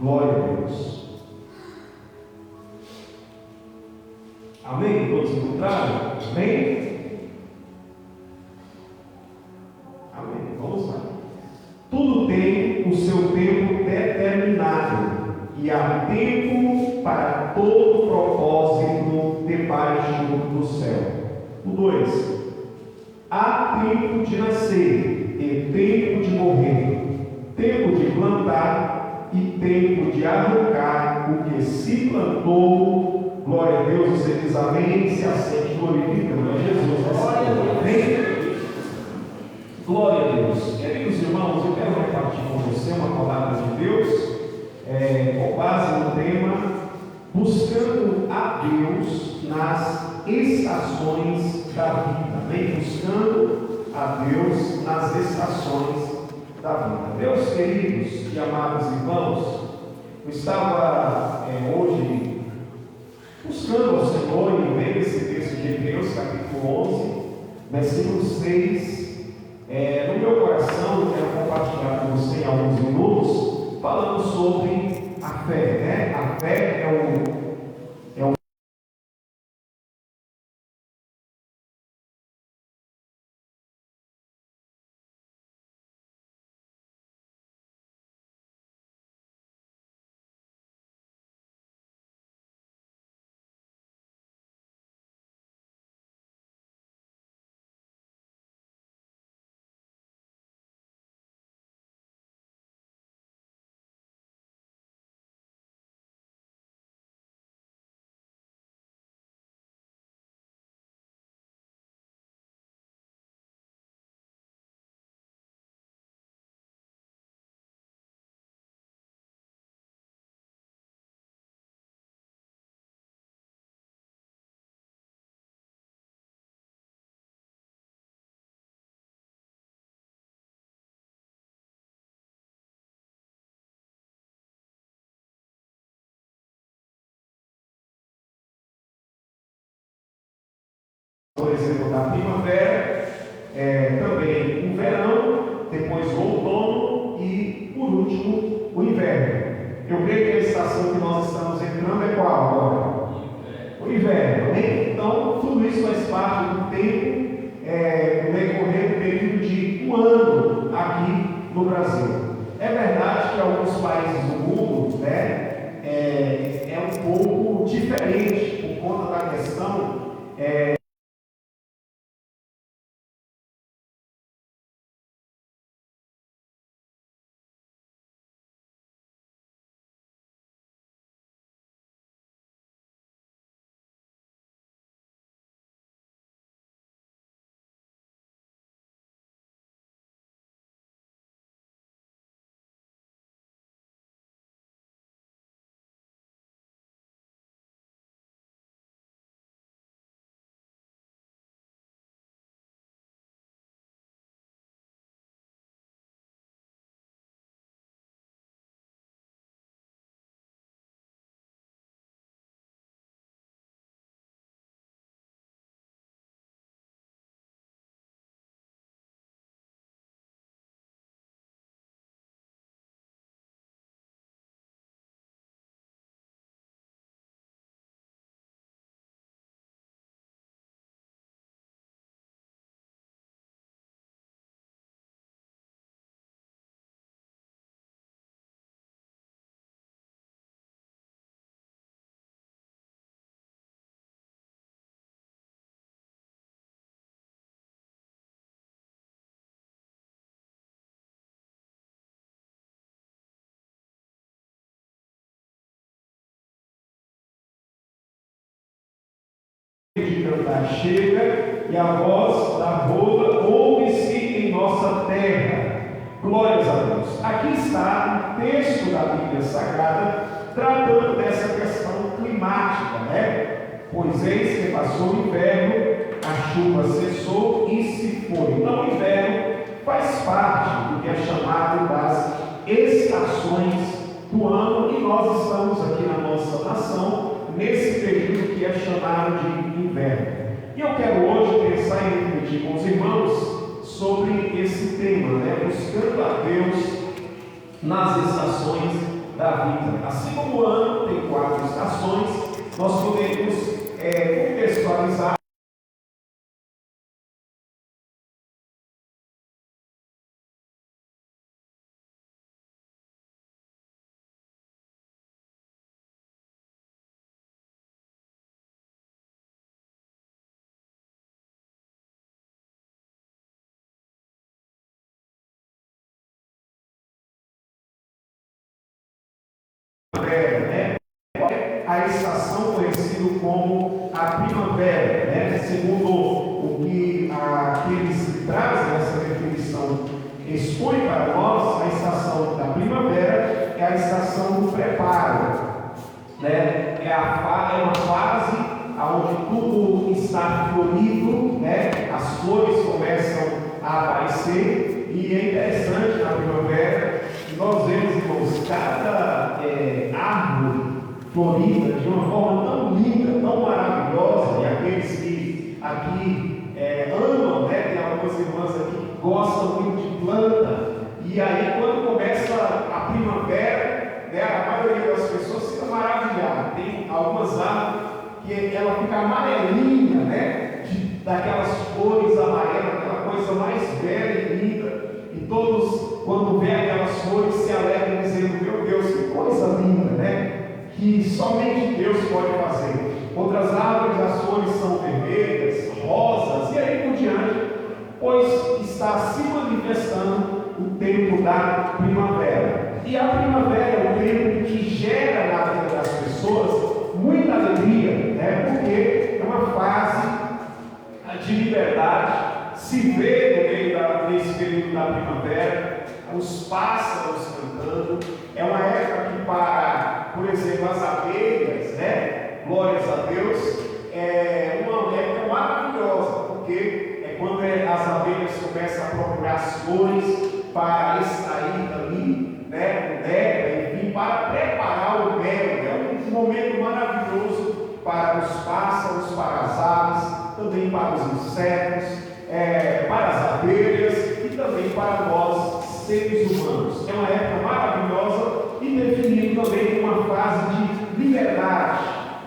Glória a Deus. Amém? Todos encontraram? Amém? Amém. Vamos lá. Tudo tem o seu tempo determinado, e há tempo para todo propósito debaixo do céu. O 2. Há tempo de nascer e tempo de morrer, tempo de plantar e tempo de arrancar o que se plantou. Glória a Deus. Você diz amém, se assente glorificando a Jesus. Glória a Deus. Amém? Glória a Deus. Queridos irmãos, eu quero repartir com você uma palavra de Deus, com base no tema buscando a Deus nas estações da vida. Amém? Buscando a Deus nas estações da vida. Meus queridos e amados irmãos, eu estava hoje buscando ao Senhor e vendo esse texto de Hebreus, capítulo 11, versículo 6. No meu coração, eu quero compartilhar com você em alguns minutos, falando sobre a fé, né? A fé é um por exemplo, da primavera, também o verão, depois o outono e, por último, o inverno. Eu creio que a estação que nós estamos entrando é qual agora? O inverno. Né? Então, tudo isso faz parte do tempo, no decorrer do período de um ano aqui no Brasil. É verdade que alguns países do mundo, né, é um pouco diferente por conta da questão de cantar chega, e a voz da rola ouve-se em nossa terra. Glórias a Deus. Aqui está o texto da Bíblia Sagrada tratando dessa questão climática, né? Pois eis que passou o inverno, a chuva cessou e se foi. Então o inverno faz parte do que é chamado das estações do ano, e nós estamos aqui na nossa nação nesse período que é chamado de inverno. E eu quero hoje pensar e refletir com os irmãos sobre esse tema, né? Buscando a Deus nas estações da vida. Assim como o ano tem 4 estações, nós podemos contextualizar né? A estação conhecida como a primavera, né? Segundo o que aqueles que trazem essa definição expõe para nós, a estação da primavera é a estação do preparo, né? É uma fase onde tudo está florido, né? As flores começam a aparecer, e é interessante na primavera que nós vemos, irmãos, cada árvore florida de uma forma tão linda, tão maravilhosa, e aqueles que aqui amam, né? Tem algumas irmãs aqui que gostam muito de planta, e aí quando começa a primavera, né, a maioria das pessoas fica maravilhada. Tem algumas árvores que ela fica amarelinha, né? Daquelas cores amarelas, aquela coisa mais bela e linda, e todos, quando vê aquelas cores, se alegram dizendo: meu Deus, que coisa linda, né? Que somente Deus pode fazer. Outras árvores, as cores são vermelhas, rosas, e aí por diante, pois está se manifestando o tempo da primavera. E a primavera é um tempo que gera na vida das pessoas muita alegria, né? Porque é uma fase de liberdade. Se vê no meio desse período da primavera os pássaros cantando. É uma época que, para, por exemplo, as abelhas, né? Glórias a Deus, é uma época maravilhosa, porque é quando as abelhas começam a procurar as flores para extrair dali, né, o néctar, enfim, para preparar o mel. É um momento maravilhoso para os pássaros, para as aves, também para os insetos, para as abelhas e também para nós, seres humanos. É uma época maravilhosa e definida também como uma fase de liberdade,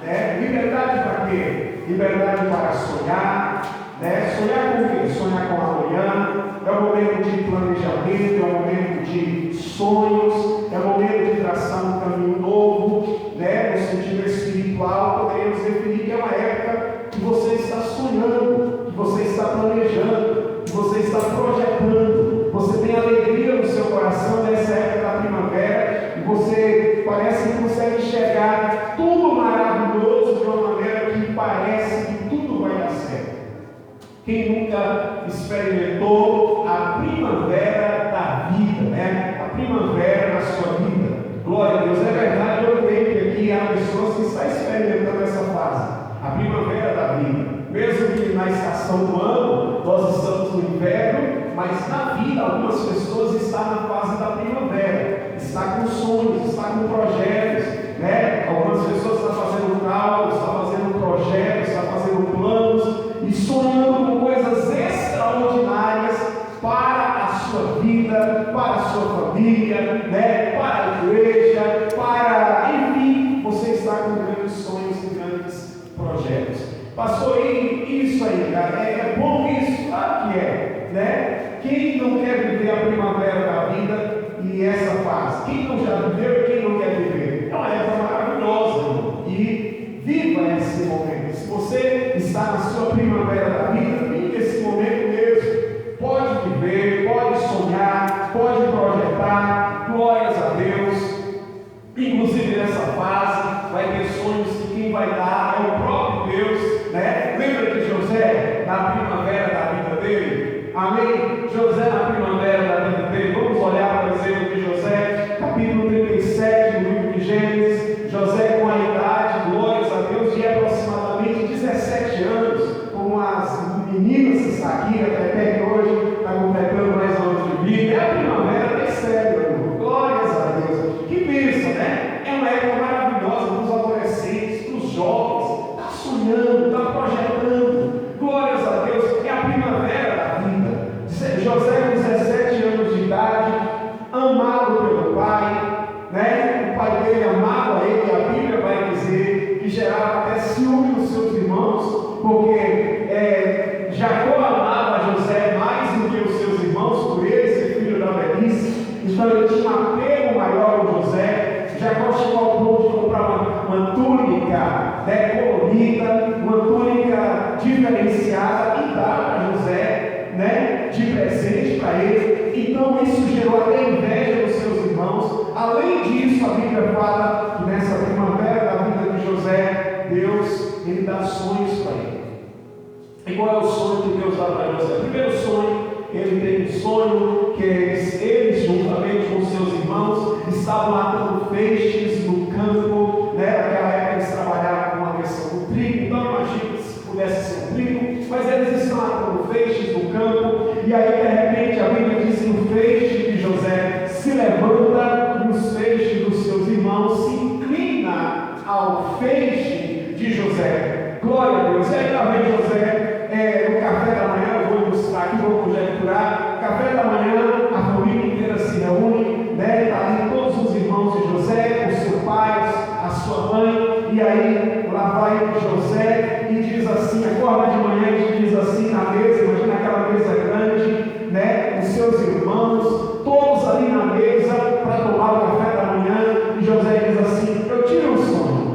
né? Liberdade para quê? Liberdade para sonhar, né? Sonhar com o quê? Sonhar com amanhã. É um momento de planejamento, é um momento de sonhos, é um momento de traçar um caminho novo, né? No sentido espiritual, poderíamos definir que é uma época que você está sonhando, que você está planejando, que você está projetando. Você tem alegria no seu coração nessa época da primavera, e você parece que consegue enxergar tudo maravilhoso de uma maneira que parece que tudo vai dar certo. Quem nunca experimentou a primavera da vida, né? A primavera na sua vida. Glória a Deus, é verdade, eu creio que aqui há pessoas que estão experimentando essa fase, a primavera da vida. Mesmo que na estação do ano nós estamos no inverno, mas na vida algumas pessoas estão na fase da primavera, está com sonhos, está com projetos, né? Algumas pessoas estão fazendo cálculos, estão fazendo projetos, estão fazendo planos e sonhando com coisas extraordinárias para a sua vida, para a sua família, né? Para a igreja, para, enfim, você está com grandes sonhos e grandes projetos. Pastor, isso aí, cara, é bom isso? Claro que é, né? Quem não quer viver a primavera da vida e essa fase? Quem não já viveu e quem não quer viver? É uma época maravilhosa, irmão. E viva esse momento. Se você está na sua primavera da vida, viva esse momento mesmo. Pode viver, pode sonhar, pode projetar. Glórias a Deus. Inclusive nessa fase vai ter sonhos que quem vai dar é o próprio Deus, né? Lembra de José na primavera da vida dele? Amém? José na primavera da vida dele. Vamos olhar para o exemplo de José, capítulo 37 do livro de Gênesis. José com a idade, glórias a Deus, de aproximadamente 17 anos, como as meninas que estão aqui, até que hoje está completando mais anos de vida. É a primavera da Esther, glórias a Deus. Que bênção, né? É uma época maravilhosa para os adolescentes, para os jovens. Está sonhando, está projetando. Glórias a Deus. É a primavera da vida. José com 17 e gerava até ciúme nos seus irmãos, porque Jacó amava José mais do que os seus irmãos, por ele ser filho da velhice. Então ele tinha um apego maior com José. Jacó chegou ao ponto de comprar uma túnica colorida, uma túnica diferenciada e dar para José, de presente para ele. Então isso gerou até inveja dos seus irmãos. Além disso, a Bíblia fala que nessa primavera da vida de José, Deus ele dá sonhos para ele. E qual é o sonho que Deus dá para José? O primeiro sonho, ele tem um sonho que eles juntamente com seus irmãos, estavam matando peixes no campo, naquela época eles trabalhavam com a questão do trigo, então imagina se pudesse ser um trigo, mas eles estão matando peixes no campo, e aí de repente a Bíblia diz que o feixe de José se levanta e os feixes dos seus irmãos se inclina ao feixe de José. Glória a Deus. E aí lá vem José, no café da manhã, eu vou ilustrar aqui, vou conjecturar, café da manhã, a família inteira se reúne, está ali todos os irmãos de José, o seu pai, a sua mãe, e aí lá vai José e diz assim, acorda de manhã e diz assim na mesa, imagina aquela mesa grande, os seus irmãos, todos ali na mesa para tomar o café da manhã, e José diz assim, eu tive um sonho.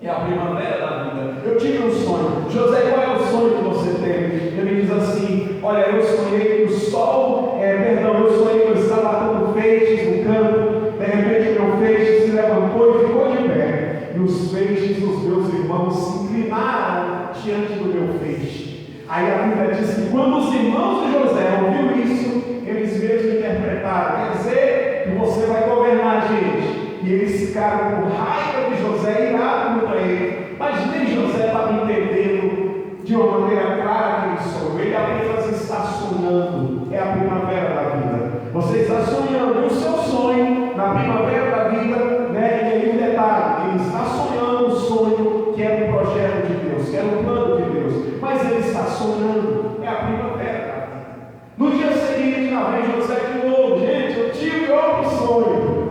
É a primavera da vida. Eu tive um sonho. José, qual é o sonho que você teve? Ele diz assim, olha, eu sonhei que o sol, eu sonhei que eu estava matando feixes no campo, de repente meu feixe se levantou e ficou de pé, e os feixes dos meus irmãos se inclinaram diante do meu feixe. Aí a Bíblia diz que quando os irmãos de José ouviram isso, eles mesmos interpretaram, quer dizer que você vai governar a gente. E eles ficaram com raiva de José, irado contra ele. Mas nem José estava entendendo de uma maneira clara que ele sonhou. Ele apenas está sonhando. É a primavera da vida. Você está sonhando. E o seu sonho, na primavera da vida, e aí um detalhe, ele está sonhando um sonho que é um projeto de Deus, que é um plano de Deus. Mas ele está sonhando. É a primavera da vida. No dia seguinte, lá vem José de novo. Gente, eu tive outro sonho.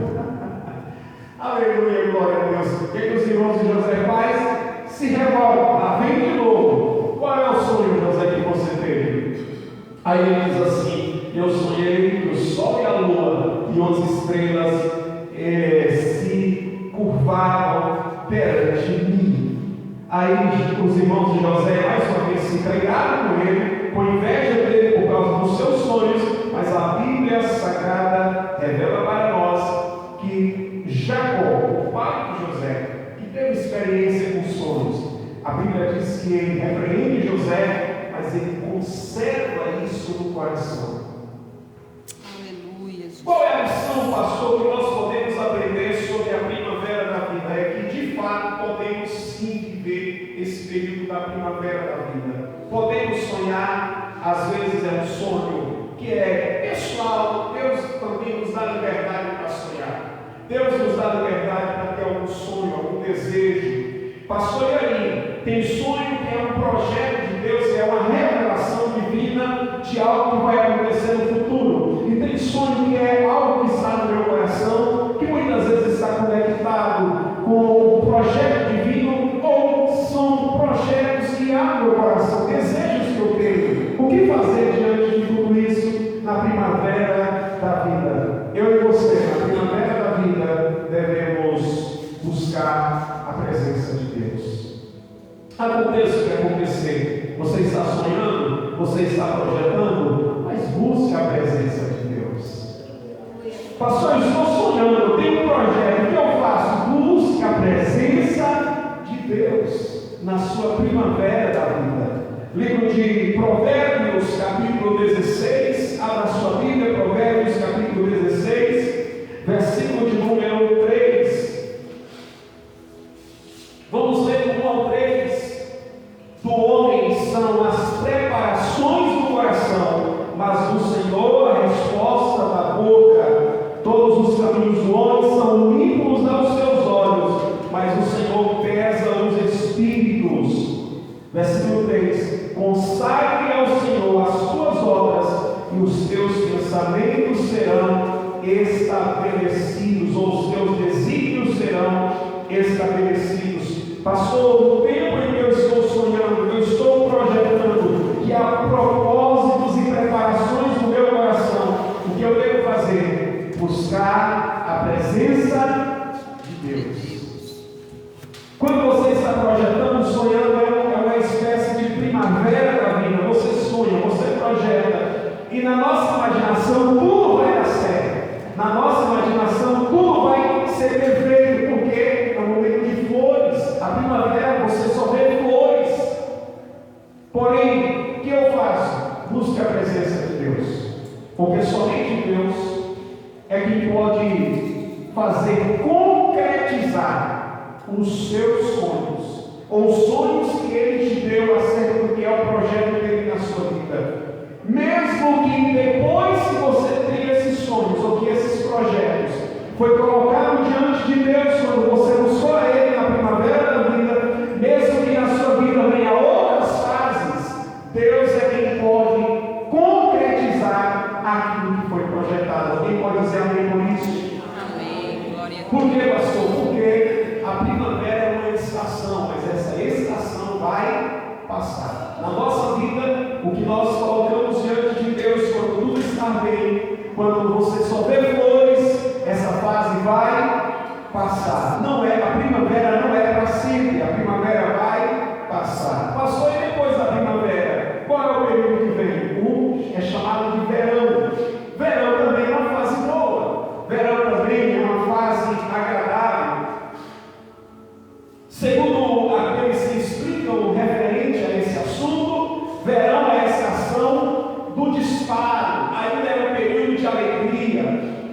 Aleluia, glória a Deus. O que os irmãos de José fazem? Se revoltam, lá vem de novo. Qual é o sonho, José, que você teve? Aí ele diz assim, eu sonhei que o sol e a lua e 11 estrelas se curvavam perante mim. Aí os irmãos de José mais uma vez se entregaram com ele, com inveja dele por causa dos seus sonhos, mas a Bíblia Sagrada revela para nós que Jacó, o pai de José, que teve experiência com sonhos, a Bíblia diz que ele repreende José, mas ele conserva isso no coração. Aleluia. Qual é a lição, pastor, que nós podemos aprender sobre a primavera da vida? É que de fato podemos sim viver esse período da primavera da vida. Podemos sonhar, às vezes é um sonho que é pessoal. Deus também nos dá liberdade para sonhar. Deus nos dá liberdade para ter algum sonho, algum desejo. Pastor, e aí? Tem sonho que é um projeto de Deus, é uma revelação divina de algo que vai acontecer no futuro. E tem sonho que é algo que está no meu coração, que muitas vezes está conectado com o projeto divino, ou são projetos que há no meu coração, desejos que eu tenho. O que fazer diante de tudo isso na primavera da vida? Eu e você, na primavera da vida, devemos buscar a presença de Deus. Aconteça o que acontecer, você está sonhando, você está projetando, mas busque a presença de Deus. Pastor, eu estou sonhando, eu tenho um projeto, o que eu faço? Busque a presença de Deus na sua primavera da vida. Livro de Provérbios, capítulo 16, abra sua Bíblia, Provérbios, capítulo 16, versículo de número 3. Vamos ler do 1 ao 3. Do homem são as preparações do coração, mas do Senhor a resposta da boca. Todos os caminhos do homem são limpos aos seus olhos, mas o Senhor pesa os espíritos. Versículo 3. Consagre ao Senhor as tuas obras, e os teus pensamentos serão estabelecidos, ou os teus desígnios serão estabelecidos. Pastor, no tempo em que eu estou sonhando, eu estou projetando que há propósitos e preparações no meu coração. O que eu devo fazer? Buscar a presença de Deus. Quando você está projetando, sonhando, é uma espécie de primavera da vida. Você sonha, você projeta, e na nossa imaginação tudo vai dar certo. Na nossa imaginação tudo vai ser perfeito, porque é um momento de flores. A primavera você só vê flores. Porém, o que eu faço? Busque a presença de Deus, porque somente Deus é quem pode fazer concretizar os seus sonhos, ou os sonhos que Ele te deu acerca do que é o projeto dele na sua vida. Mesmo que depois que você tenha esses sonhos, ou que esses projetos foi colocado diante de Deus, quando você buscou a Ele na primavera da vida, mesmo que na sua vida venha outras fases, Deus é quem pode concretizar aquilo que foi projetado. Alguém pode dizer amém por isso? Amém. Glória a Deus. Por que, pastor? Porque a primavera é uma estação, mas essa estação vai passar. Na nossa vida, o que nós colocamos diante de Deus, quando tudo está bem, quando você só vê flores, essa fase vai passar. Não é, a primavera não é para sempre, a primavera vai passar. Passou e depois da primavera, qual é o período que vem? É chamado de verão. Verão também é uma fase boa. Verão também é uma fase agradável. Segundo aqueles que explicam referente a esse assunto, verão é a estação do disparo. Ainda é um período de alegria,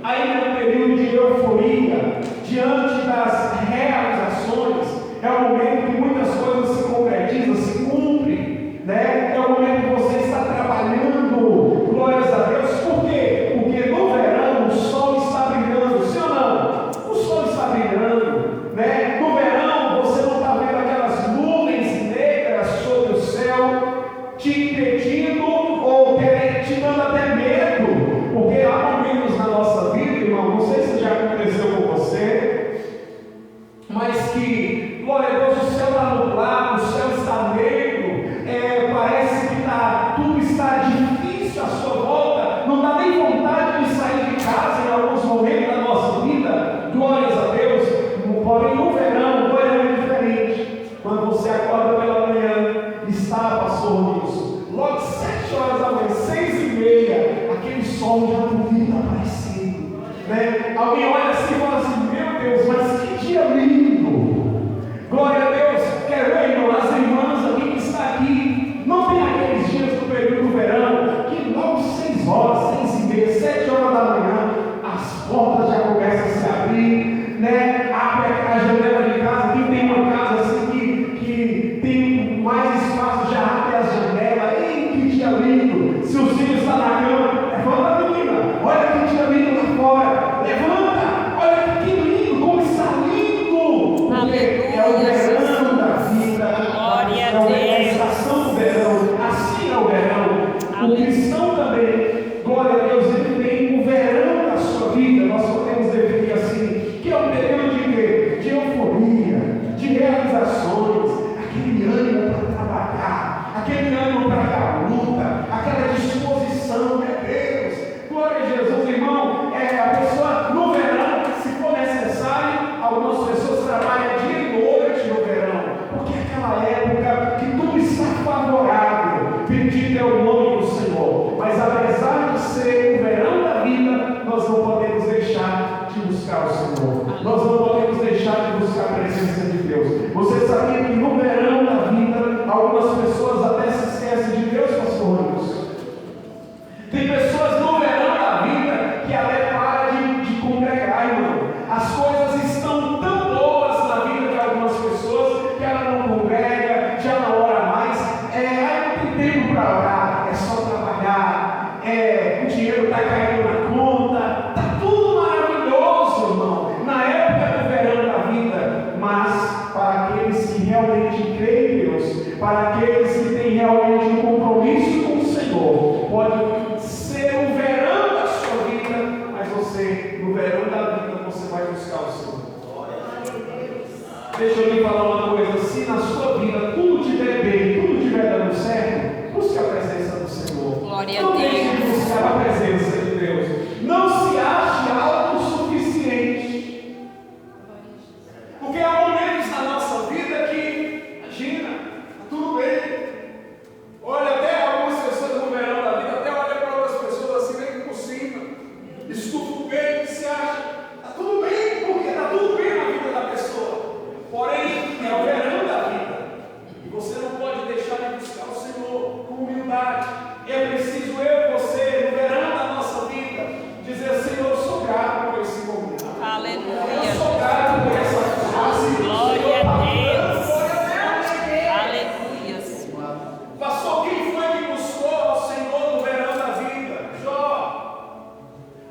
ainda é um período de euforia, diante das realizações. É o momento que muitas coisas se concretizam, se cumprem, né? É o momento que você está trabalhando, glórias a Deus. Por quê? Porque no verão o sol está brilhando, sim ou não? O sol está brilhando, né? No verão você não está vendo aquelas nuvens negras sobre o céu te impedindo ou te dando até medo, porque há momentos na nossa vida, irmão, não sei se já aconteceu com você, mas que, glória a Deus, o céu está nublado, o céu está negro, parece que tudo está difícil à sua volta, não dá nem vontade de sair de casa em alguns momentos da nossa vida, glórias a Deus. Porém no verão é diferente. Quando você acorda pela manhã, está, pastor nisso, logo 7 horas da manhã, 6h30, aquele sol já bonito aparecendo, né? Alguém olha assim e fala assim: meu Deus, mas que dia lindo! Glória a Deus. Quero ver, irmão, as irmãs aqui que está aqui, não tem aqueles dias do período do verão que logo 6 horas, 6h30, 7 horas da manhã, as portas já começam a se abrir, né? Abre a janela de casa. Quem tem uma casa assim que tem mais espaço, já abre a janela. Ei, que dia lindo! Se os filhos estão na cama, levanta, menina, olha que dia lindo lá fora, levanta, olha que lindo, como está lindo! Aleluia. É o verão da vida, Glória a é a Deus. estação do verão, assim é o verão. O cristão também, glória a Deus, ele tem o verão da sua vida. Nós podemos definir assim, que é um período de quê? De euforia, de realizações, aquele ânimo para trabalhar, aquele ânimo para a luta, aquela disposição, meu Deus, glória a Jesus, irmão. A pessoa no verão, se for necessário, algumas pessoas trabalham dia e noite no verão, porque é aquela época que tudo está favorável, bendito é o nome do Senhor. Mas apesar de ser o verão da vida, nós não podemos deixar de buscar o Senhor, nós não podemos deixar de buscar a presença de Deus. Você sabia que no verão da vida, algumas pessoas até se esquecem de Deus, pastor Ramos? Tem pessoas no verão da vida que até param de congregar, irmão. As coisas estão tão boas na vida de algumas pessoas que ela não congrega, já não ora mais. Aí não tem tempo para orar, é só trabalhar, o dinheiro está caindo na conta, está tudo maravilhoso, irmão, na época do verão da vida. Mas para aqueles que realmente creem em Deus, para aqueles que têm realmente um compromisso com o Senhor, pode ser o verão da sua vida, mas você, no verão da vida, você vai buscar o Senhor. Deixa eu lhe falar uma coisa. na sua vida tudo estiver bem, tudo estiver dando certo, busque a presença do Senhor. Glória a Não Deus. deixe de buscar a presença de Deus. Não se ache autossuficiente. Porque há momentos na nossa vida que, imagina, tudo bem. Olha, até algumas pessoas no verão da vida, até olha para outras pessoas assim, meio por cima. Estufa o peito e se acha, está tudo bem, porque está tudo bem na vida da pessoa. Porém, é o verão da vida. E você não pode deixar de buscar o Senhor com humildade. É preciso eu e você, no verão da nossa vida, dizer: Senhor, eu sou grato por esse momento. Aleluia. Eu sou grato por essa fase. Glória a Deus. Glória a Deus. Aleluia. Pastor, quem foi que buscou ao Senhor no verão da vida? Jó.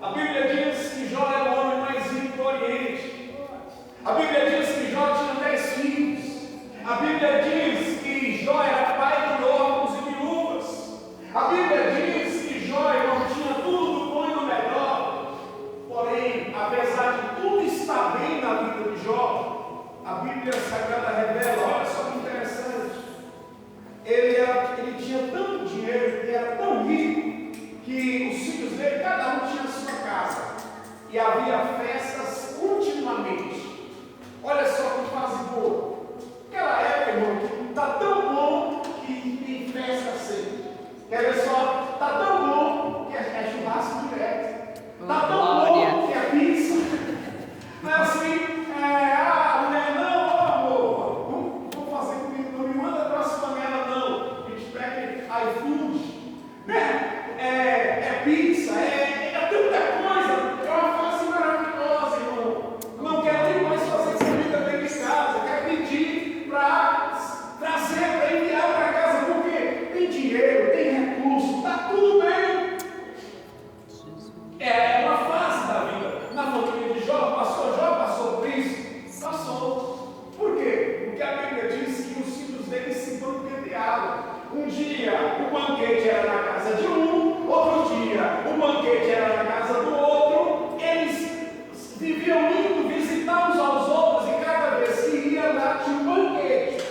A Bíblia diz que Jó era o homem mais rico do Oriente. A Bíblia diz que Jó tinha 10 filhos. A Bíblia diz que Jó era pai de órfãos e viúvas. A Bíblia diz que Jó, irmão, tinha tudo do bom e do melhor. Porém, apesar de tudo estar bem na vida de Jó, a Bíblia Sagrada revela, olha só que interessante, ele tinha tanto dinheiro, ele era tão rico, que os filhos dele, cada um tinha a sua casa, e havia festas continuamente. Olha só que fase boa. Aquela época, irmão, está tão bom que tem festa sempre. Quer ver só? Está tão bom que é churrasco direto. Está tão Glória. bom que é pizza. Não é assim, mulher, não, amor, vamos fazer comigo, não me manda para essa panela, não. A gente pega iFood, né? É pizza, é tanta coisa. É uma fase maravilhosa, irmão. Não quero nem mais fazer comida dentro de casa, quero pedir para trazer, para enviar para casa, porque tem dinheiro, tem recurso, está tudo bem. É uma fase da vida. Na família de Jó passou por isso? Passou. Por quê? Porque a Bíblia diz que os filhos dele se banqueteavam. Um dia o banquete era na casa de um, outro dia o banquete era na casa do outro. Eles viviam indo visitar uns aos outros e cada vez que ia lá tinha um banquete.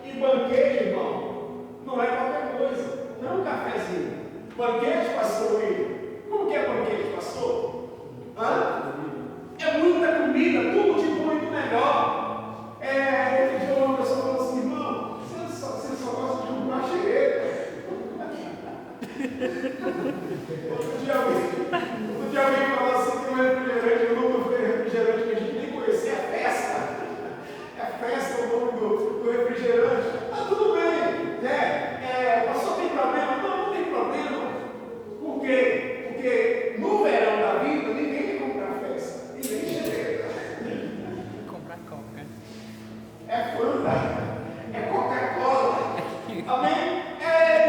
E banquete, irmão, não é qualquer coisa. Não é um cafezinho. Banquete, pastor Will. Como que é banquete, pastor? É muita comida, tudo de bom e do melhor. Outro dia uma pessoa falou assim: irmão, você só gosta de um macheiro. Outro dia alguém falou assim que um refrigerante, o nome do refrigerante que a gente nem conhecia, é festa. É festa o nome do refrigerante. Tá tudo bem, né? Pastor, tem problema? Não tem problema. Por quê? Porque no verão da vida ninguém quer comprar festa, ninguém chega. Comprar coca. É Fanta, é Coca-Cola. Amém?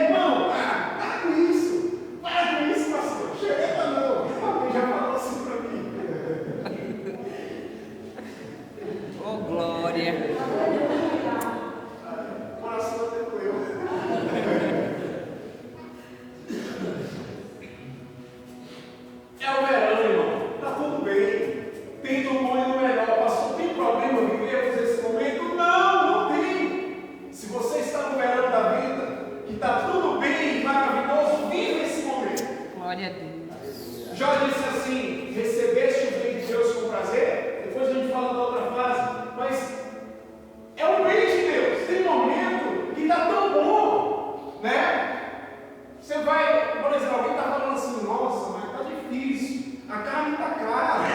Irmão, para com isso, pastor. Chega não. Alguém já falou assim para mim. Oh, glória. O coração até doeu. É o verão, irmão. Está tudo bem. Tem do bom e do melhor. Pastor, tem problema vivermos esse momento? Não tem. Se você está no verão da vida, que está tudo bem e maravilhoso, viva esse momento. Glória a Deus. Jó disse assim: recebeste o bem de Deus com prazer? Depois a gente fala da outra frase. Mas é o bem de Deus. Tem momento que está tão bom, né? Você vai, por exemplo, alguém está falando assim: nossa, mas está difícil, a carne está cara,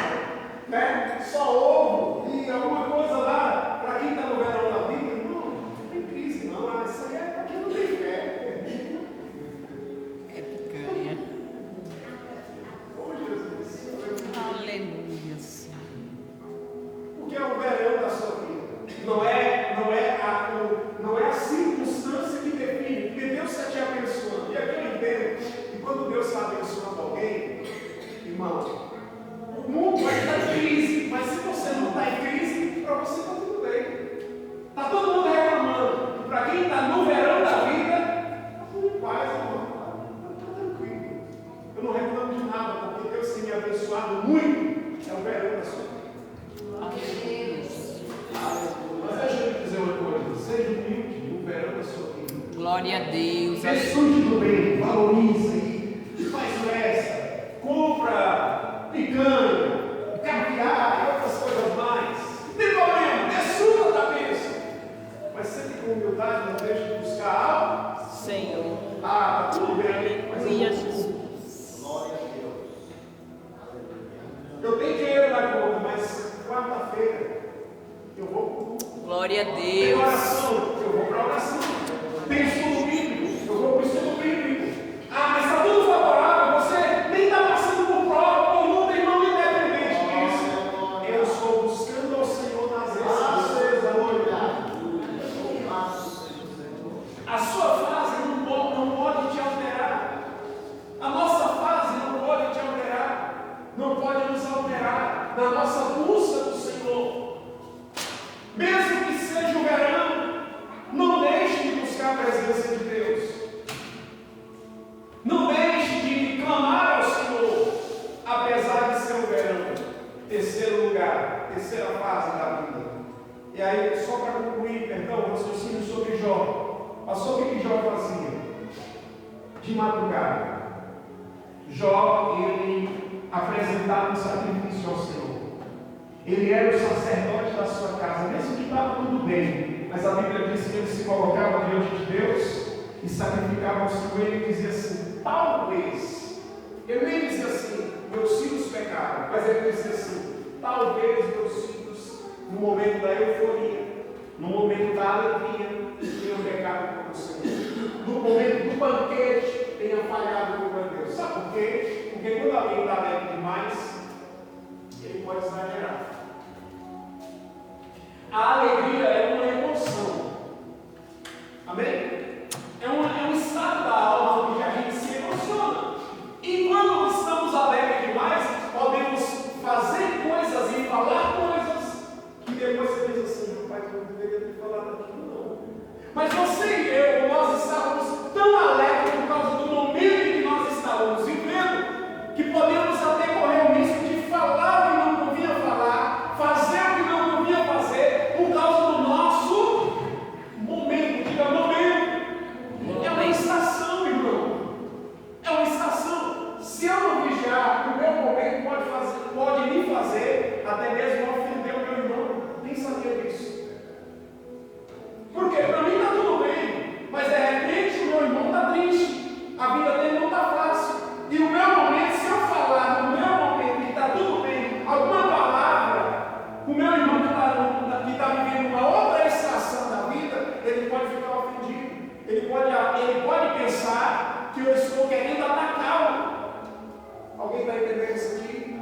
né? Só ovo e alguma coisa lá, para quem está no verão da vida, não tem crise, não. Isso aí é para quem não tem fé. É picanha. Oh, Jesus. Aleluia, Senhor. Porque é o verão da sua vida. Não é a circunstância que define, porque Deus está te abençoando. E aqui eu entendo que quando Deus está abençoando alguém, irmão, o mundo vai estar em crise, mas se você não está em crise, para você está tudo bem. Está todo mundo reclamando. E para quem está no verão da vida, está tudo em paz, irmão. Está tranquilo. Eu não reclamo de nada, porque Deus tem me abençoado muito. É o verão da sua vida. Aleluia. Mas deixa eu lhe dizer uma coisa, seja Glória a Deus. Desfrute do bem, valorize aí, faz festa, compra picanha, caviar e outras coisas mais. Não tem problema, desfruta da bênção. Mas sempre com humildade, não deixe de buscar algo. Senhor. Ah, tá tudo bem, mas Aleluia, eu Jesus. glória a Deus. Eu tenho dinheiro na conta, mas quarta-feira eu vou para o culto. Glória a Tem Deus. oração, eu vou para a oração. Tem estudo bíblico, eu vou para o estudo bíblico. Ah, mas está tudo favorável, você nem está passando por prova, por luta, irmão, independente disso. Eu estou buscando ao Senhor nas escassez, a sua fase não pode te alterar. A nossa fase não pode te alterar. Não pode nos alterar na nossa busca do Senhor. Mesmo que seja o verão, não deixe de buscar a presença de Deus. Não deixe de clamar ao Senhor, apesar de ser o verão. Terceiro lugar, terceira fase da vida. E aí, só para concluir, perdão, raciocínio sobre Jó. Passou o que Jó fazia? De madrugada, Jó, ele apresentava um sacrifício ao Senhor. Ele era o sacerdote da sua casa, mesmo que estava tudo bem, mas a Bíblia diz que ele se colocava diante de Deus e sacrificava ao Senhor. Ele dizia assim: talvez, ele nem dizia assim, meus filhos pecaram, mas ele dizia assim: talvez meus filhos, no momento da euforia, no momento da alegria, tenham pecado contra o Senhor. No momento do banquete, tenham falhado contra Deus. Sabe por quê? Porque quando alguém está alegre demais, ele pode exagerar. A alegria é uma emoção. Amém? É um estado da alma onde a gente se emociona. E quando estamos alegres demais, podemos fazer coisas e falar coisas que depois você diz assim: rapaz, eu não deveria ter falado aquilo, não. Mas você e eu, nós estávamos tão alegres por causa do momento em que nós estávamos vivendo, que podemos até correr o risco de falar o que não convinha falar, fazer o que não convinha fazer, por causa do nosso momento. Diga momento. É uma estação, irmão. É uma estação. Se eu não vigiar, o meu momento pode me fazer até mesmo ofender o meu irmão. Nem sabia disso. Porque para mim está tudo bem, mas de repente o meu irmão está triste, a vida dele não está fácil. E o meu momento, se eu falar no meu momento que está tudo bem, alguma palavra, o meu irmão que está vivendo uma outra estação da vida, ele pode ficar ofendido. Ele pode pensar que eu estou querendo atacá-lo. Alguém está entendendo isso aqui?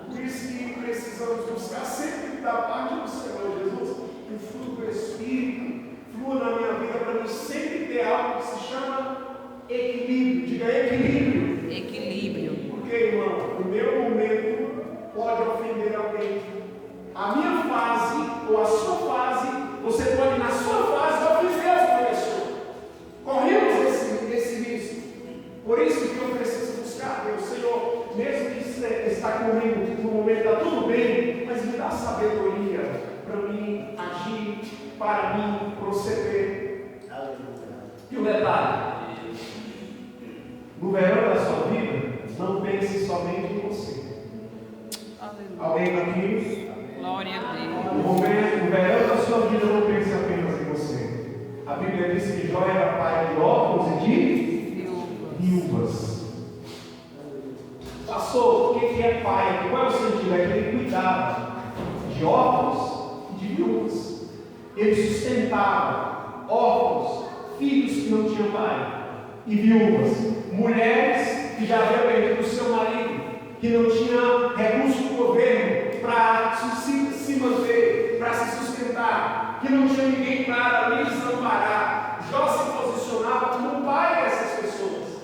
Por isso que precisamos buscar sempre da parte do Senhor Jesus, que o fruto do Espírito flua na minha vida, para mim sempre ter algo que se chama equilíbrio. Diga equilíbrio. Equilíbrio. Porque, irmão, o meu momento pode ofender alguém. A minha fase ou a sua fase, você pode na sua fase ofender essa pessoa. Corremos esse risco. Por isso que eu preciso buscar Deus. Senhor, mesmo que está comigo no momento está tudo bem, mas me dá sabedoria para mim agir, para mim proceder. E o detalhe: no verão da sua vida, não pense somente em você. Aleluia. Alguém aqui? Glória a Deus. No verão da sua vida, não pense apenas em você. A Bíblia diz que Jó era pai de órfãos e de viúvas. Pastor, o que é pai? Qual é o sentido? É que ele cuidava de órfãos e de viúvas. Ele sustentava órfãos, filhos que não tinham pai, e viúvas, mulheres que já haviam perdido o seu marido, que não tinha recurso do governo para se manter, para se sustentar, que não tinha ninguém para lhes amparar. Jó se posicionava como pai dessas pessoas.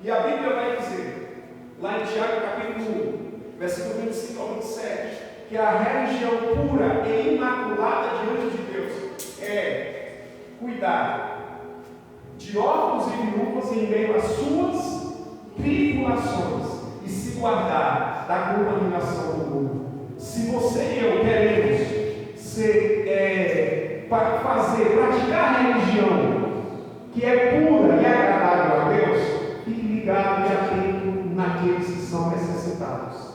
E a Bíblia vai dizer, lá em Tiago capítulo 1, versículo 25 ao 27, que a religião pura e imaculada diante de Deus é cuidar de órfãos e viúvas em meio às suas tribulações e se guardar da contaminação do mundo. Se você e eu queremos praticar religião que é pura e agradável a Deus, fique ligado e atento naqueles que são necessitados.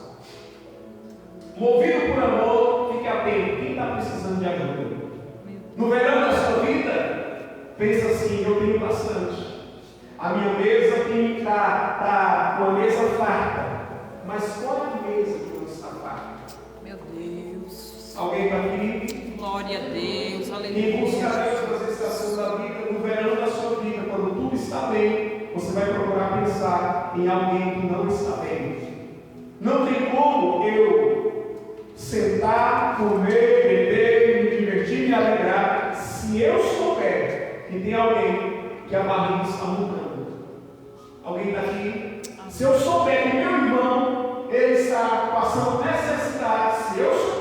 Movido por amor, fique atento. Quem está precisando de ajuda? No verão da sua vida, pensa assim: eu tenho bastante. A minha mesa está com a mesa farta. Mas qual é a mesa que não está farta? Meu Deus. Alguém está aqui? Glória a Deus. Aleluia. Quem busca a Deus nas estações da vida, no verão da sua vida, quando tudo está bem, você vai procurar pensar em alguém que não está bem. Não tem como eu sentar, comer, beber, me divertir, me alegrar, se eu souber que tem alguém que a barriga está mudando. Alguém está aqui? Se eu souber que meu irmão ele está passando necessidade, se eu souber,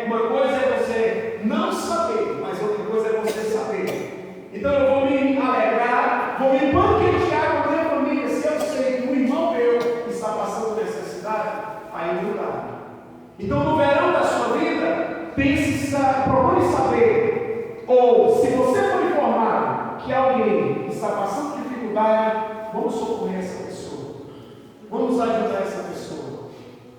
uma coisa é você não saber, mas outra coisa é você saber. Então eu vou me alegrar, vou me banquetear com a minha família, se eu sei que o irmão meu está passando necessidade, aí mudar. Então no verão da sua vida, procure saber, ou se você for informado que alguém está passando dificuldade, vamos socorrer essa pessoa, vamos ajudar essa pessoa,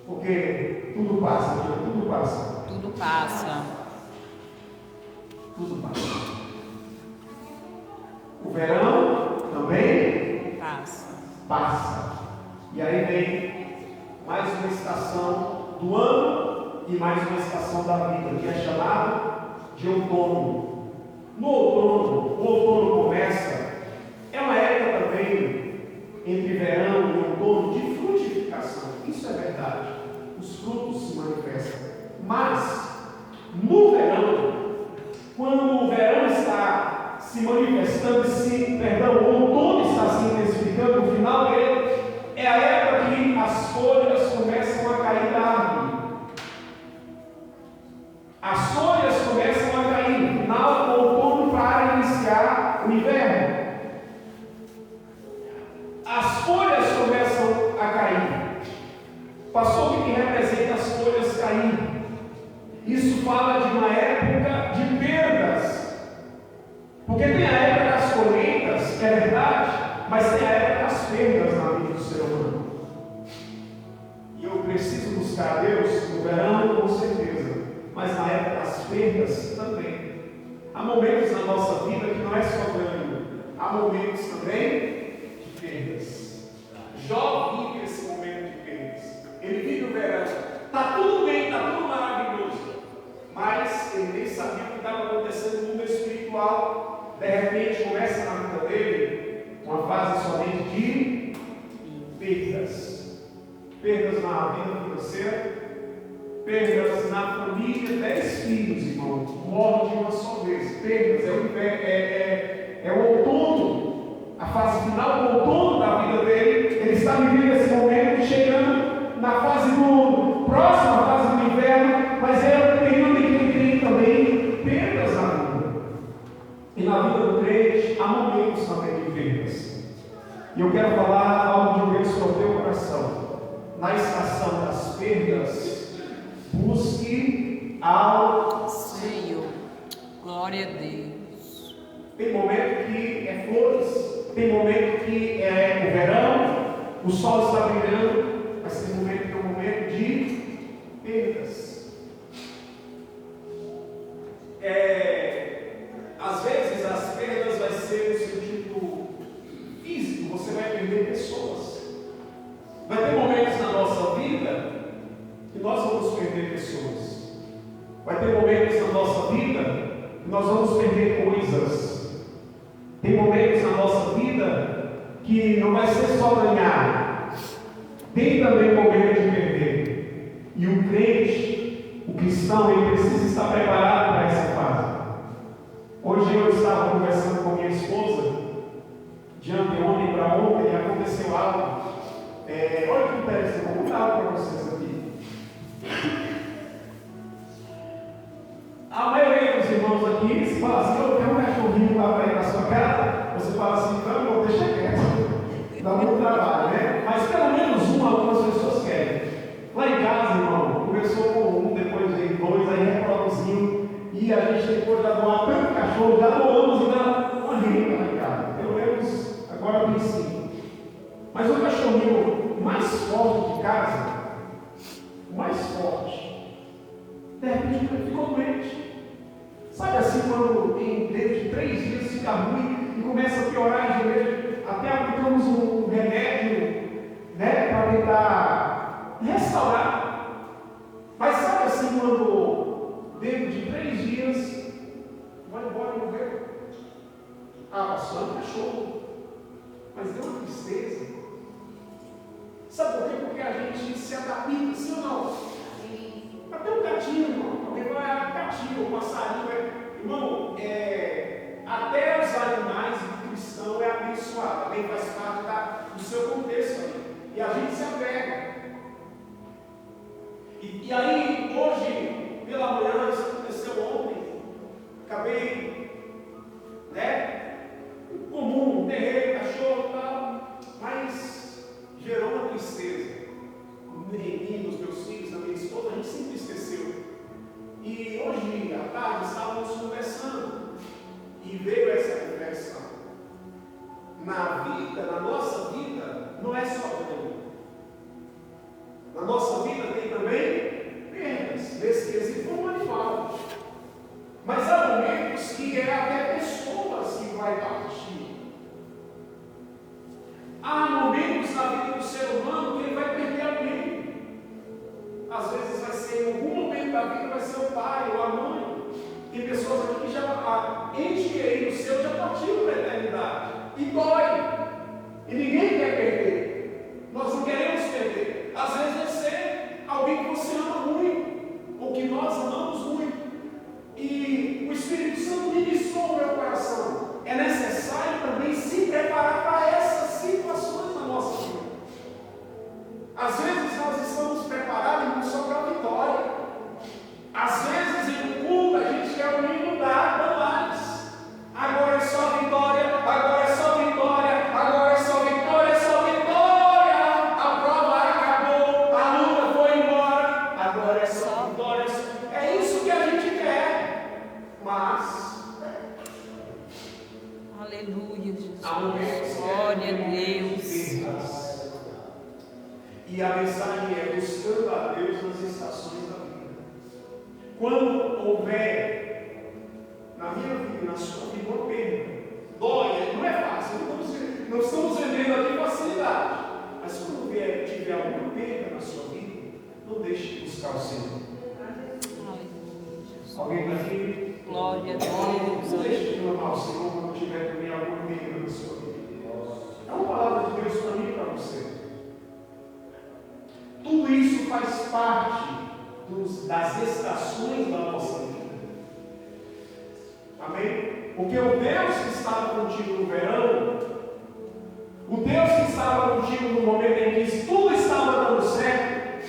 porque tudo passa, tudo passa. Tudo passa. Tudo passa. O verão também passa. E aí vem mais uma estação do ano e mais uma estação da vida, que é chamada de outono. No outono, o outono começa, é uma época também, entre verão e outono, de frutificação. Isso é verdade. Os frutos se manifestam. Mas, no verão, quando o verão está se manifestando, o outono está se intensificando, no final dele, é a época que as folhas começam a cair da árvore. As folhas começam a cair no final do outono para iniciar o inverno. As folhas começam a cair. Pastor, o que representa as folhas caindo? Isso fala de uma época de perdas. Porque tem a época das colheitas, que é verdade, mas tem a época das perdas na vida do ser humano. E eu preciso buscar a Deus no verão, com certeza, mas na época das perdas também. Há momentos na nossa vida que não é só ganho, há momentos também de perdas. Jó vive esse momento de perdas. Ele vive o verão. Está tudo bem, está tudo maravilhoso. Mas ele nem sabia o que estava acontecendo no mundo espiritual. De repente começa na vida dele uma fase somente de perdas. Perdas na vida financeira, perdas na família, 10 filhos, irmão, morrem de uma só vez. Perdas, é o outono, a fase final do outono da vida dele. Ele está vivendo esse momento, chegando na fase próxima à fase do inverno, mas é o período em que ele tem também perdas na vida. E na vida do crente há momentos também de perdas. E eu quero falar algo de Deus para o teu coração. Na estação das perdas, busque ao Senhor. Glória a Deus. Tem momento que é flores, tem momento que é o verão, o sol está brilhando, mas tem momento que é um momento de perdas. Às vezes as perdas vai ser no sentido físico, você vai perder pessoas. Vai ter momentos na nossa vida que nós vamos perder pessoas. Vai ter momentos na nossa vida que nós vamos perder coisas. Tem momentos na nossa vida que não vai ser só ganhar. Tem também momento de perder. E o crente, o cristão, ele precisa estar preparado para essa fase. Hoje eu estava conversando com minha esposa, de anteontem para ontem, e aconteceu algo. Olha que interessante, vou contar algo para vocês aqui. A maioria dos irmãos aqui, se fala assim: eu tenho um cachorrinho lá para ir na sua casa, você fala assim: então, deixa quieto, dá muito trabalho, né? Mas pelo menos algumas pessoas querem. Lá em casa, irmão, começou com um, depois veio dois, aí reproduziu, e a gente depois já doar tanto cachorro, já doamos ainda uma rede. agora tem 5. Mas o cachorrinho mais forte de casa, o mais forte, de repente ficou doente. Sabe assim, quando em dentro de 3 dias fica ruim e começa a piorar de vez, até aplicamos um remédio, né, para tentar restaurar. Mas sabe assim, quando dentro de 3 dias vai embora e morreu? Ah, pastor, é um cachorro. Mas deu uma tristeza. Sabe por quê? Porque a gente se adapta, sim ou não? Até um gatinho, irmão. Alguém vai gatinho, um passarinho. Irmão, até os animais cristãos é abençoado. Também faz parte do seu contexto ali. E a gente se apega. E aí, hoje, pela manhã, isso aconteceu ontem. Acabei, né? Comum, terreiro, cachorro e tal. Mas gerou uma tristeza. Em dos meus filhos, da minha esposa, a gente sempre esqueceu. E hoje, à tarde, estávamos conversando. E veio essa reflexão. Na vida, na nossa vida, não é só ganho. Na nossa vida tem também perdas. Nesse quesito, como animal. Mas há momentos que é até pessoas que vai partir. Há momentos na vida do ser humano que ele vai perder alguém. Às vezes vai ser, em algum momento da vida, vai ser o pai ou a mãe. Tem pessoas aqui que já, ente querido seu, já partiram para a eternidade. E dói. E ninguém quer perder. Nós não queremos perder. Às vezes vai ser alguém que você ama muito, ou que nós amamos muito. E o Espírito Santo ministrou o meu coração. É necessário também se preparar para essas situações na nossa vida. Às vezes nós estamos preparados só para a vitória. Às vezes em um culto a gente quer o hino da Damares. Agora é só vitória, agora é só vitória, agora é só vitória, é só vitória. A prova acabou, a luta foi embora, agora é só vitória. É isso que a gente quer. Mas Aleluia, Jesus. há momentos que Glória a Deus. E a mensagem é buscando a Deus nas estações da vida. Quando houver na minha vida e na sua vida uma perda, dói, não é fácil, não estamos vivendo aqui facilidade. Mas quando tiver alguma perda na sua vida, não deixe de buscar o Senhor. Aleluia, Jesus. Alguém está aqui? Glória a Deus. Não deixe de clamar ao Senhor quando tiver também alguma perda na sua vida. É uma palavra de Deus para mim e para você. Tudo isso faz parte das estações da nossa vida. Amém? Porque o Deus que estava contigo no verão, o Deus que estava contigo no momento em que tudo estava dando certo,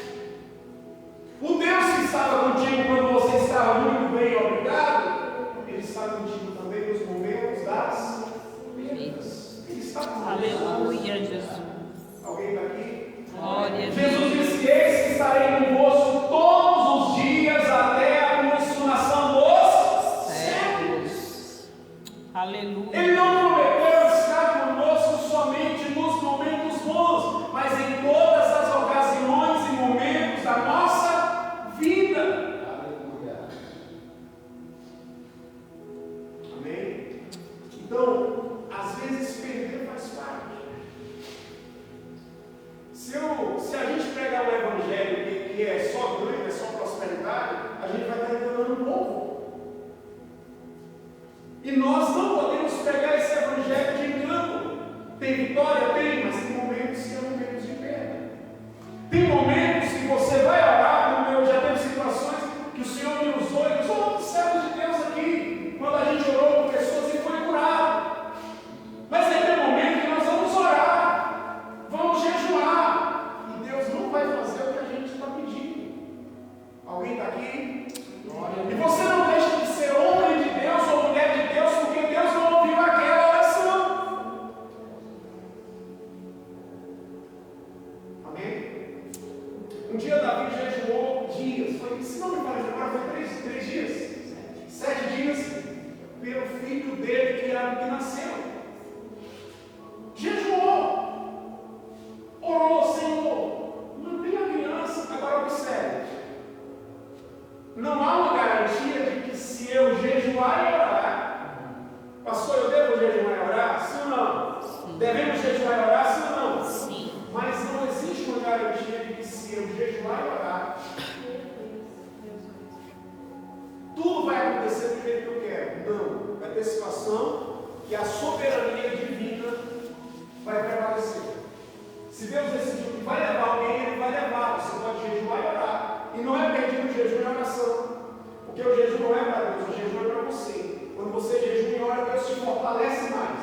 o Deus que estava contigo quando você estava muito bem, obrigado, Ele está contigo também nos momentos das perdas. Ele está contigo. Aleluia, Jesus. Alguém está aqui? Glória a Deus. Jesus disse: eis que estarei convosco todos os dias até a consumação dos séculos. Aleluia. Ele não prometeu estar conosco somente nos momentos bons, mas em todas as ocasiões e momentos da nossa vida. Amém? Então, às vezes perder faz parte. Se a gente pegar o Evangelho que é só ganho, é só prosperidade, a gente vai estar enganando o povo. E nós não podemos pegar esse Evangelho de engano. Tem vitória? Tem, mas tem momentos que são momentos de perda. Tem momentos que você vai orar, como eu já teve situações que o Senhor me usou e usou os servos de Deus aqui, quando a gente orou com pessoas e foi curado. Mas aí tem um momento que nós vamos orar, vamos jejuar, e Deus não vai fazer o que a gente está pedindo. Alguém está aqui? E você não deixa de ser homem de Deus ou mulher de Deus, porque Deus não ouviu aquela oração. Não há uma garantia de que se eu jejuar e orar, pastor, eu devo jejuar e orar? Sim ou não? Sim. Devemos jejuar e orar? Sim ou não? Sim. Mas não existe uma garantia de que se eu jejuar e orar, tudo vai acontecer do jeito que eu quero. Não. Vai ter situação que a soberania divina vai prevalecer. Se Deus decidiu que vai levar alguém, Ele vai levar. Você pode jejuar e orar. E não é perdido o jejum e oração. Porque o jejum não é para Deus, o jejum é para você. Quando você jejua e ora, Deus te fortalece mais.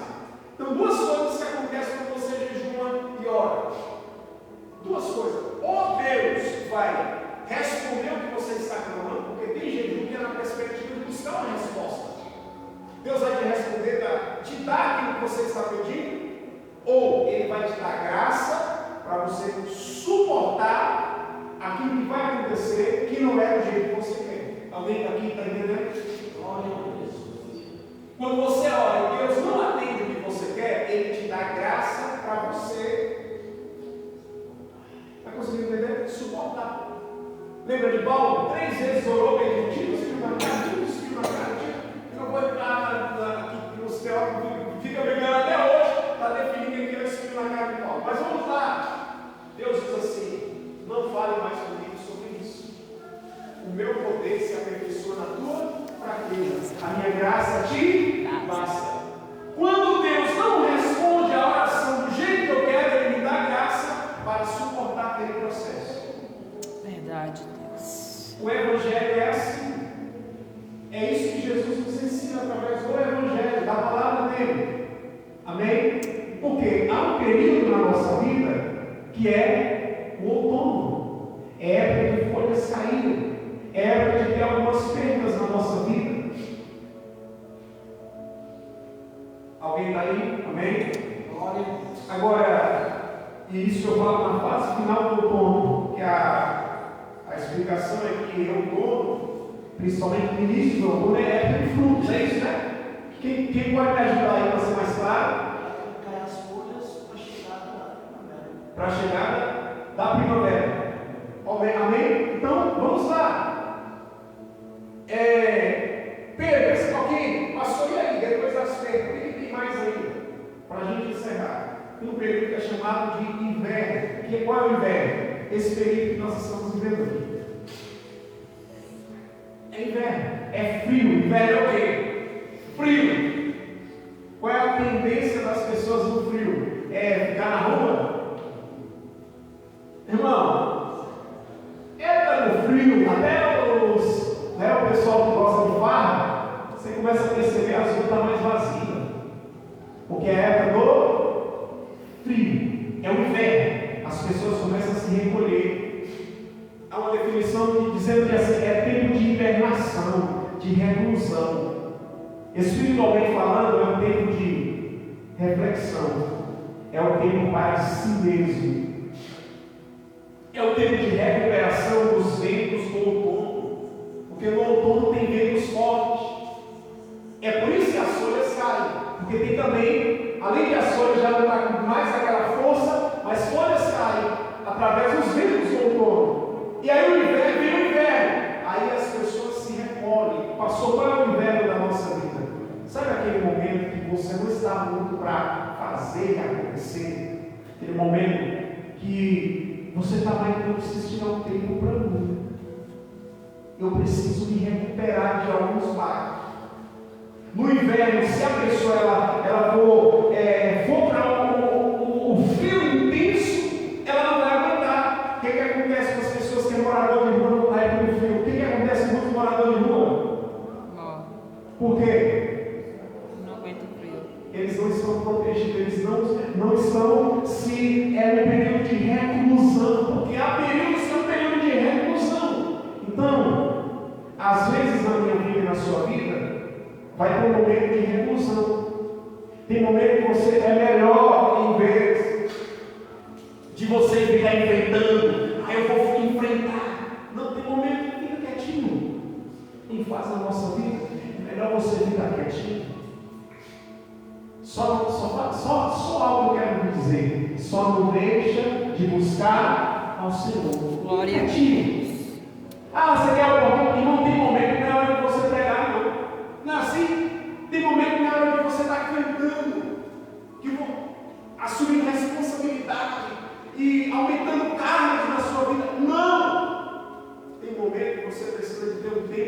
Então, duas coisas que acontecem quando você jejua e ora. Duas coisas. Ou Deus vai responder o que você está clamando, porque tem jejum que é na perspectiva de buscar uma resposta. Deus vai te responder, te dar aquilo que você está pedindo, ou Ele vai te dar graça para você suportar aquilo que vai acontecer, que não é do jeito que você quer. Alguém aqui está entendendo? Glória a Deus. Quando você ora e Deus não atende o que você quer, Ele te dá graça para você. Está conseguindo entender? Suportar. Lembra de Paulo? 3 vezes orou, pediu, tira o espinho na cara, tira o espinho na cara, eu não vou entrar aqui nos teólogos, fica brigando até hoje, está definindo que é o espinho na cara de Paulo. Mas vamos lá. Deus diz assim: não fale mais comigo sobre isso. O meu poder se aperfeiçoa na tua fraqueza. A minha graça te basta. Quando Deus não responde a oração do jeito que eu quero, Ele me dá graça para suportar aquele processo. Verdade, Deus. O Evangelho é assim. É isso que Jesus nos ensina através do Evangelho, da palavra dele. Amém? Porque há um período na nossa vida que é o outono. É época de folhas caírem. É época de ter algumas perdas na nossa vida. Alguém está aí? Amém? Glória. Agora, e isso eu falo na fase final do outono, que a explicação é que o outono, principalmente no início do outono, é época de frutos, é isso, né? Quem pode me ajudar aí para ser mais claro? Cai as folhas para chegar da primavera. Para a chegada da primavera. Amém? Então, vamos lá. Perdas, ok? Passou e aí? Depois das perdas, o que tem mais aí? Para a gente encerrar. Tem um período que é chamado de inverno. Qual é o inverno? Esse período que nós estamos vivendo aqui. É inverno. É frio. Inverno é o quê? Frio. Qual é a tendência das pessoas no frio? É ficar na rua? Irmão, entra no frio, até o pessoal que gosta de farra, você começa a perceber a rua está mais vazia. Porque é a época do frio. É o inverno. As pessoas começam a se recolher. Há uma definição dizendo que é tempo de hibernação, de reclusão. Espiritualmente falando, é um tempo de reflexão. É o tempo para si mesmo. É o tempo de recuperação dos ventos do outono. Porque no outono tem ventos fortes. É por isso que as folhas caem. Porque tem também, além de as folhas já não estar com mais aquela força, mas folhas caem através dos ventos do outono. E aí o inverno vem o inverno. Aí as pessoas se recolhem. Passou para o inverno da nossa vida. Sabe aquele momento que você não está muito para fazer acontecer? Aquele momento que você está mais, eu preciso tirar um tempo para mim. Eu preciso me recuperar de alguns baques. No inverno, se a pessoa ela for para o frio intenso, ela não vai aguentar. O que acontece com as pessoas que é morador de rua na época do frio? O que acontece com os moradores de rua? Morre. Por quê? Não aguenta o frio. Eles não estão protegidos, eles não estão no período de reclusão, porque há períodos que é um período de reclusão. Então, às vezes na minha vida e na sua vida, vai ter um momento de reclusão. Tem momento que você é melhor, em vez de você ficar enfrentando, eu vou enfrentar. Não, tem momento que fica quietinho. Em fase da nossa vida, é melhor você ficar quietinho. Só algo eu quero dizer. Só não deixa de buscar ao Senhor. Glória a Deus. Ah, você quer oportunidade? Não tem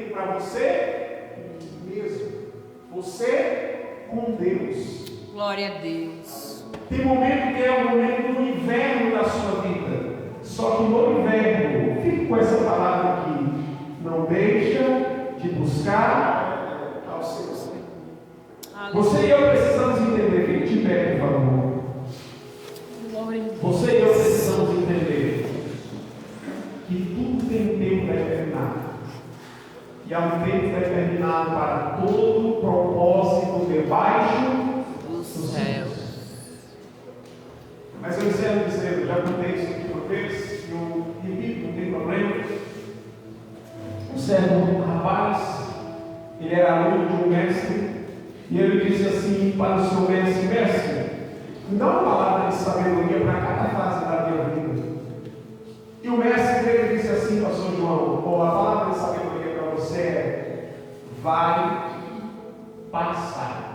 tempo para você mesmo. Você com Deus. Glória a Deus. Tem momento que é o momento do inverno da sua vida. Só que no inverno, fique com essa palavra aqui. Não deixa de buscar ao Senhor. Você e eu precisamos entender. Fique de pé, por favor. Glória a Deus. Você e eu precisamos entender que tudo tem um tempo determinado. E há um tempo determinado para todo o propósito debaixo Dos céus. Mas eu encerro dizendo, já contei isso aqui uma vez, e eu repito, não tem problema. Um certo rapaz, ele era aluno de um mestre, e ele disse assim para o seu mestre: mestre, me dá uma palavra de sabedoria para cada fase da minha vida. E o mestre dele disse assim, pastor João: bom, a palavra de sabedoria para você é: vai passar.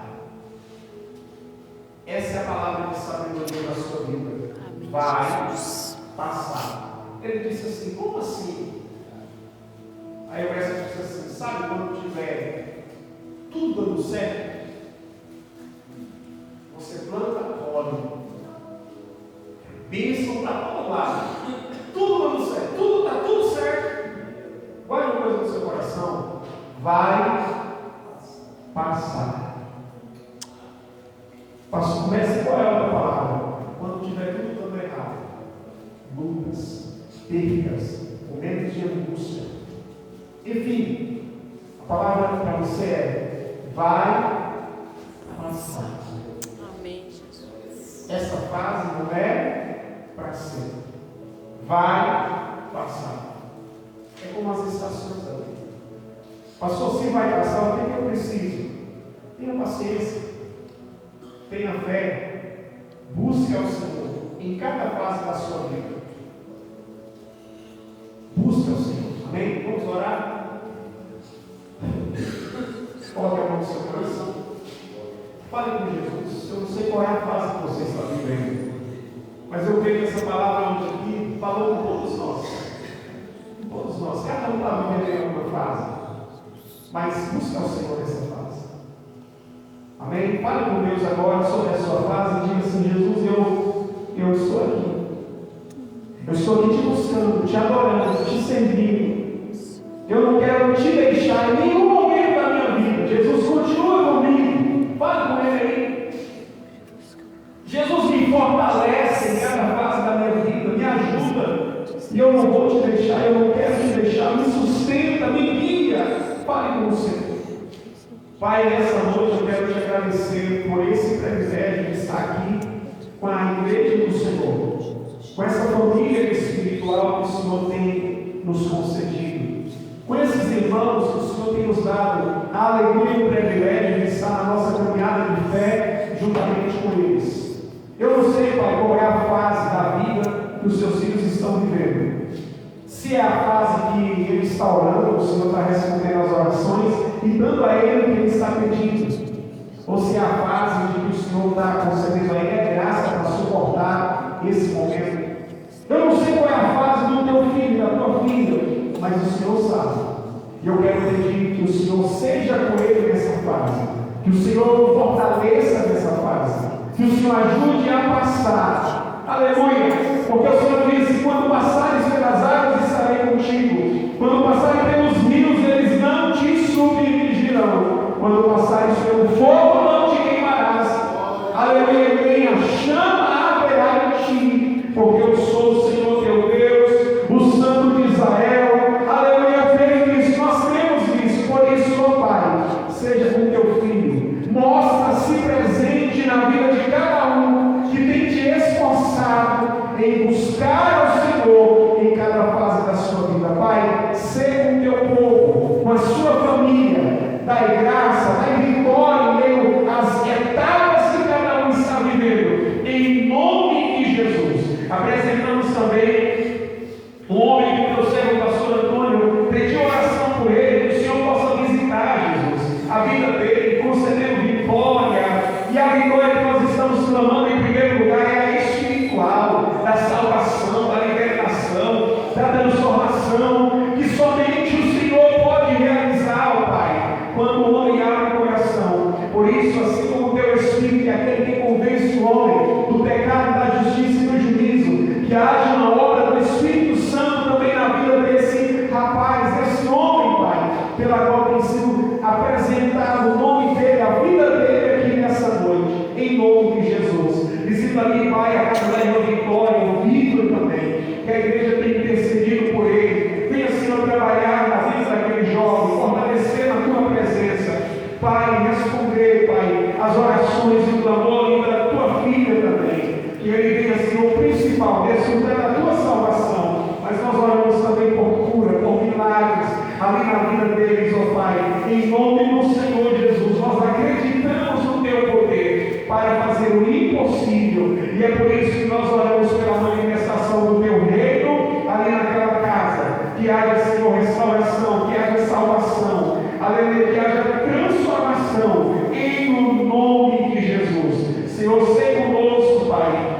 Essa é a palavra de sabedoria da sua vida. Amém, Vai Jesus. passar. Ele disse assim: como assim? Aí o mestre disse assim: sabe quando tiver tudo dando certo? Você planta, colhe. Bênção para todo lado. Tudo dando certo. Tudo está tudo certo. Guarde uma coisa no seu coração. Vai passar. Pastor, comece qual é a outra palavra? Quando tiver tudo dando errado. Lutas, perdas, momentos de angústia. Enfim, a palavra para você é: vai passar. Amém, Jesus. Essa fase não é para sempre. Vai passar. É como as estações da vida. Pastor, se vai passar, o que eu preciso? Tenha paciência. Tenha fé. Busque ao Senhor em cada fase da sua vida. Busque ao Senhor. Amém? Vamos orar? Coloque a mão no seu coração. Fale com Jesus. Eu não sei qual é a fase que você está vivendo, mas eu creio que essa palavra hoje aqui falou com todos nós. Todos nós. Cada um está vivendo em uma fase, mas busque ao Senhor nessa fase. Amém? Fale com Deus agora sobre a sua fase e diga assim: Jesus, eu estou aqui. Eu estou aqui te buscando, te adorando, te servindo. Eu não quero te deixar em nenhum momento da minha vida. Jesus, continua comigo. Fale com Ele aí. Jesus, me fortalece em cada fase da minha vida. Me ajuda. E eu não vou te deixar, eu não quero te deixar. Me sustenta, me guia. Fale com o Senhor. Pai, nessa noite eu quero te agradecer por esse privilégio de estar aqui com a igreja do Senhor, com essa família espiritual que o Senhor tem nos concedido, com esses irmãos que o Senhor tem nos dado a alegria e o privilégio de estar na nossa caminhada de fé juntamente com eles. Eu não sei, Pai, qual é a fase da vida que os seus filhos estão vivendo. Se é a fase que ele está orando, o Senhor está respondendo às orações e dando a ele o que ele está pedindo, ou se é a fase de que o Senhor está concedendo a ele a graça para suportar esse momento. Eu não sei qual é a fase do teu filho, da tua filha, mas o Senhor sabe. E eu quero pedir que o Senhor seja com ele nessa fase, que o Senhor o fortaleça nessa fase, que o Senhor ajude a passar. Aleluia! Porque o Senhor disse: quando passares pelas águas, estarei contigo. Quando passares pelos rios, eles não te submergirão. Quando passares pelo fogo, não te queimarás. Aleluia! Nem a chama haverá em ti, porque eu sou o Senhor teu Deus, o Santo de Israel. Aleluia! Creio nisso, nós cremos nisso. Por isso, ó Pai, seja com teu filho, mostra-se presente na vida de cada um que tem te esforçado em buscar ao Senhor em cada fase da sua vida. Pai, seja com teu povo, com a sua família, dai graça, dai vitória em meio às etapas que cada um está vivendo, em nome de Jesus. Apresentamos também o homem que teu servo, o pastor Antônio, pediu oração por ele, que o Senhor possa visitar, Jesus, a vida dele, concedendo vitória. E a vitória que nós estamos clamando em primeiro lugar é a espiritual, da salvação, da libertação, da transformação, que somente o Senhor pode realizar. isso, assim como o teu Espírito é aquele que convence o homem do pecado, da justiça e do juízo, que haja uma obra do Espírito Santo também na vida desse rapaz, desse homem, Pai, pela qual tem sido apresentado o nome dele, a vida dele aqui nessa noite, em nome de Jesus. Visita ali, Pai, a casa da irmã Vitória, o Vitor também, que a igreja tem intercedido por ele. Venha, Senhor, trabalhar na vida daquele jovem, fortalecer na tua presença, Pai, responder, Pai, as orações e o clamor da tua filha também. Que ele venha, Senhor, o principal, desfrutar da tua salvação. Mas nós oramos também por cura, por milagres, ali na vida deles, ó Pai, em nome do Senhor Jesus. Nós acreditamos no teu poder para fazer o impossível, e é por isso que nós oramos pela manifestação do teu reino ali naquela casa. Que haja, Senhor, restauração, que haja salvação, aleluia, que haja transformação, em o nome de Jesus. Senhor, seja conosco, Pai,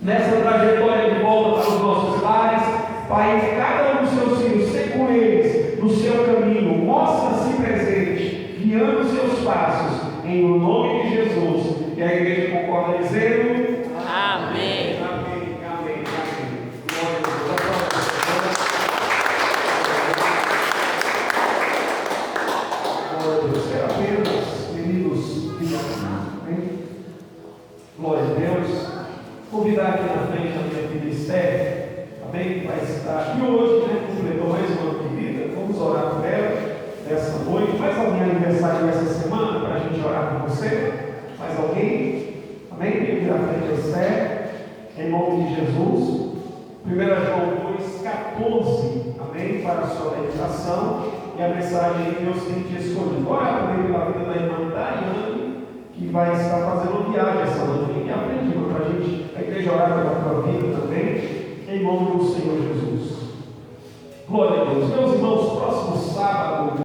nessa trajetória de volta para os nossos lares, Pai, cada um dos seus filhos, seja com eles no seu caminho, mostra-se presente, guiando os seus passos, em o nome de Jesus. E a igreja concorda dizendo: Amém. Amém, amém, amém. Glória a Deus. Glória a Deus. Quero apenas, queridos, amém? Glória a Deus. Convidar aqui na frente a minha filha Esther, amém? Que vai estar aqui hoje, né? Completou mais um ano de vida. Vamos orar por ela nessa noite. Mais alguém aniversário nessa semana para a gente orar por você? Mais alguém? Amém? Vem aqui na frente a Esther, em nome de Jesus. 1 João 2,14, amém? Para a sua meditação e a mensagem que Deus tem te escolhido. Ora também pela vida da irmã Daiane, que vai estar fazendo uma viagem essa noite. E aprende para a gente, a igreja orar pela tua vida também, em nome do Senhor Jesus. Glória a Deus. Meus irmãos, próximo sábado.